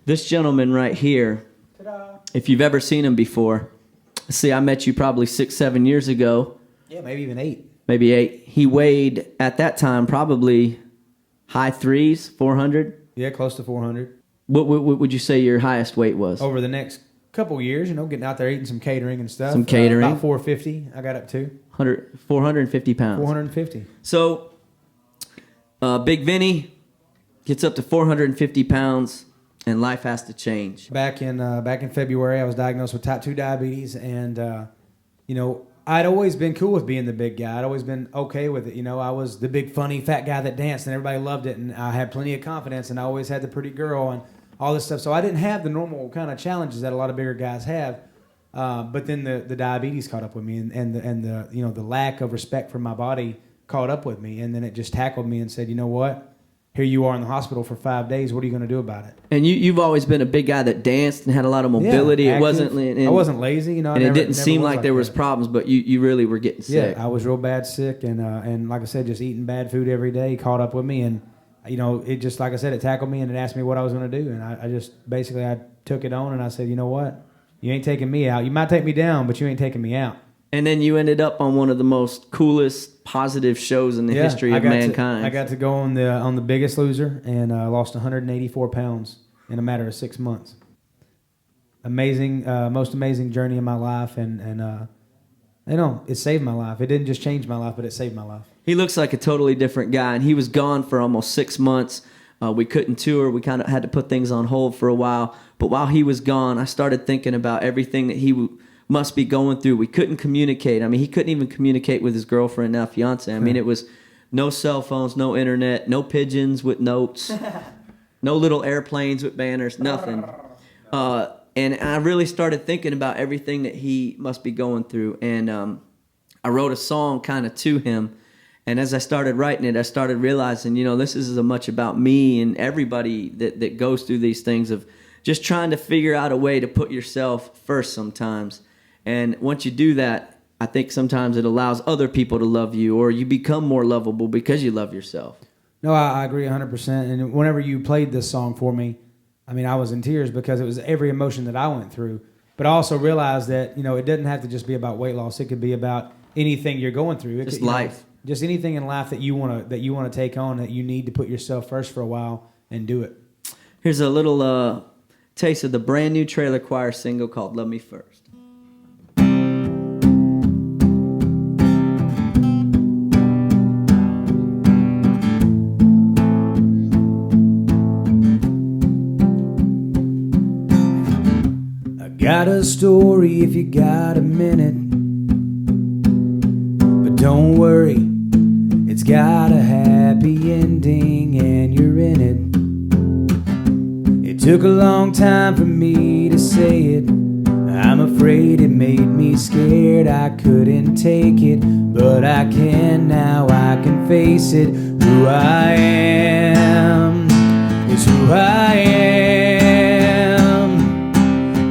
This gentleman right here, if you've ever seen him before, see, I met you probably 6-7 years ago. Yeah, maybe even 8. Maybe 8. He weighed, at that time, probably high 3s, 400. Yeah, close to 400. What would you say your highest weight was? Over the next couple years, getting out there eating some catering and stuff. Some catering. About 450 I got up to. 450 pounds. 450. So, Big Vinny gets up to 450 pounds, and life has to change. Back in February, I was diagnosed with type 2 diabetes, and I'd always been cool with being the big guy. I'd always been okay with it. I was the big funny fat guy that danced, and everybody loved it, and I had plenty of confidence, and I always had the pretty girl and all this stuff. So I didn't have the normal kind of challenges that a lot of bigger guys have. But then the diabetes caught up with me, and the lack of respect for my body caught up with me, and then it just tackled me and said, you know what? Here you are in the hospital for 5 days. What are you going to do about it? And you've always been a big guy that danced and had a lot of mobility. Yeah, it wasn't. I wasn't lazy, and it didn't seem like there was problems, but you really were getting sick. Yeah, I was real bad sick, and like I said, just eating bad food every day caught up with me, and it just, like I said, it tackled me and it asked me what I was going to do, and I just basically I took it on and I said, you know what? You ain't taking me out. You might take me down, but you ain't taking me out. And then you ended up on one of the most coolest, positive shows in the history of mankind. I got to go on the Biggest Loser and lost 184 pounds in a matter of 6 months. Amazing, most amazing journey in my life, and it saved my life. It didn't just change my life, but it saved my life. He looks like a totally different guy, and he was gone for almost 6 months. We couldn't tour. We kind of had to put things on hold for a while. But while he was gone, I started thinking about everything that he must be going through. We couldn't communicate. I mean, he couldn't even communicate with his girlfriend, now fiance. I mean, it was no cell phones, no internet, no pigeons with notes, no little airplanes with banners, nothing. And I really started thinking about everything that he must be going through. And I wrote a song kind of to him. And as I started writing it, I started realizing, this is as much about me and everybody that goes through these things of just trying to figure out a way to put yourself first sometimes. And once you do that, I think sometimes it allows other people to love you, or you become more lovable because you love yourself. No, I agree 100%. And whenever you played this song for me, I mean, I was in tears because it was every emotion that I went through. But I also realized that, it doesn't have to just be about weight loss. It could be about anything you're going through. Just life. Just anything in life that you want to take on, that you need to put yourself first for a while and do it. Here's a little taste of the brand new Trailer Choir single called Love Me First. Got a story if you got a minute, but don't worry, it's got a happy ending and you're in it. It took a long time for me to say it. I'm afraid it made me scared. I couldn't take it, but I can now. I can face it. Who I am is who I am.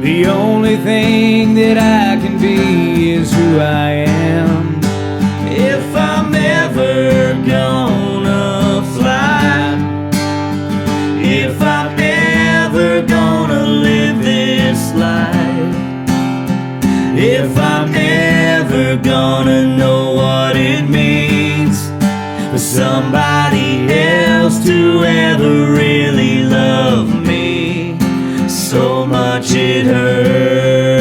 The only thing that I can be is who I am. If I'm ever gonna fly, if I'm ever gonna live this life, if I'm ever gonna know what it means for somebody else to ever really love me so much it hurts,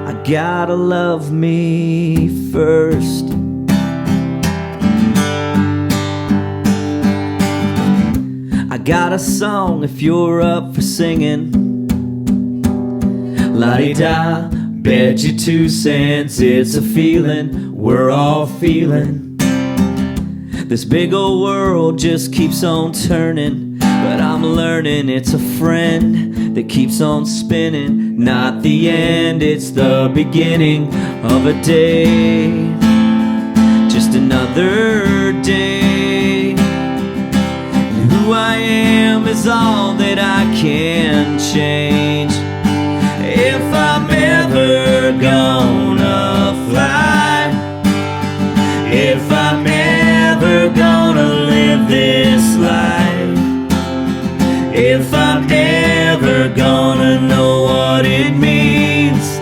I gotta love me first. I got a song if you're up for singing. La-di-da, bet you 2 cents, it's a feeling we're all feeling. This big old world just keeps on turning, but I'm learning it's a friend that keeps on spinning. Not the end, it's the beginning of a day, just another day. And who I am is all that I can change. If I'm ever gonna fly, if I'm ever gonna live this life, If I'm ever gonna know what it means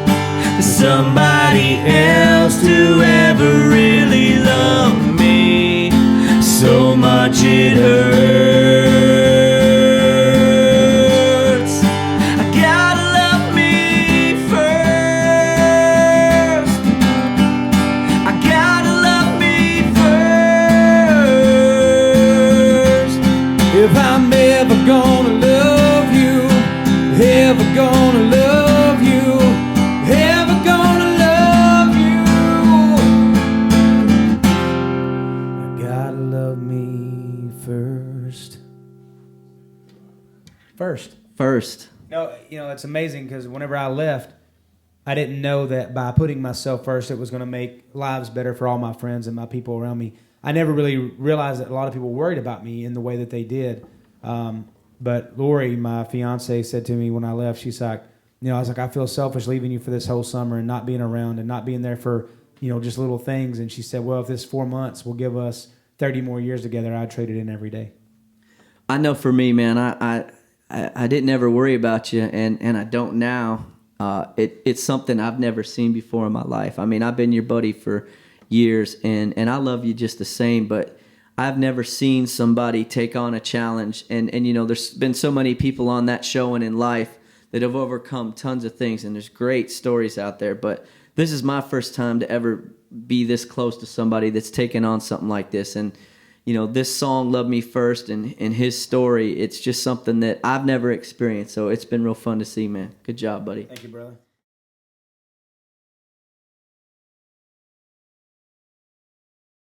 for somebody else to ever really love me so much it hurts. I gotta love me first. I gotta love me first. If I'm ever gonna love you, ever gonna love you, ever gonna love you, I gotta love me first. First. No, you know, it's amazing because whenever I left, I didn't know that by putting myself first, it was going to make lives better for all my friends and my people around me. I never really realized that a lot of people worried about me in the way that they did. But Lori, my fiance, said to me when I left, she's like, you know, I was like, I feel selfish leaving you for this whole summer and not being around and not being there for, you know, just little things. And she said, well, if this 4 months will give us 30 more years together, I'd trade it in every day. I know for me, man, I didn't ever worry about you, and I don't now. It's something I've never seen before in my life. I mean, I've been your buddy for years, and I love you just the same, but I've never seen somebody take on a challenge. And you know, there's been so many people on that show and in life that have overcome tons of things, and there's great stories out there. But this is my first time to ever be this close to somebody that's taken on something like this. And you know, this song, Love Me First, and his story, it's just something that I've never experienced. So it's been real fun to see, man. Good job, buddy. Thank you, brother.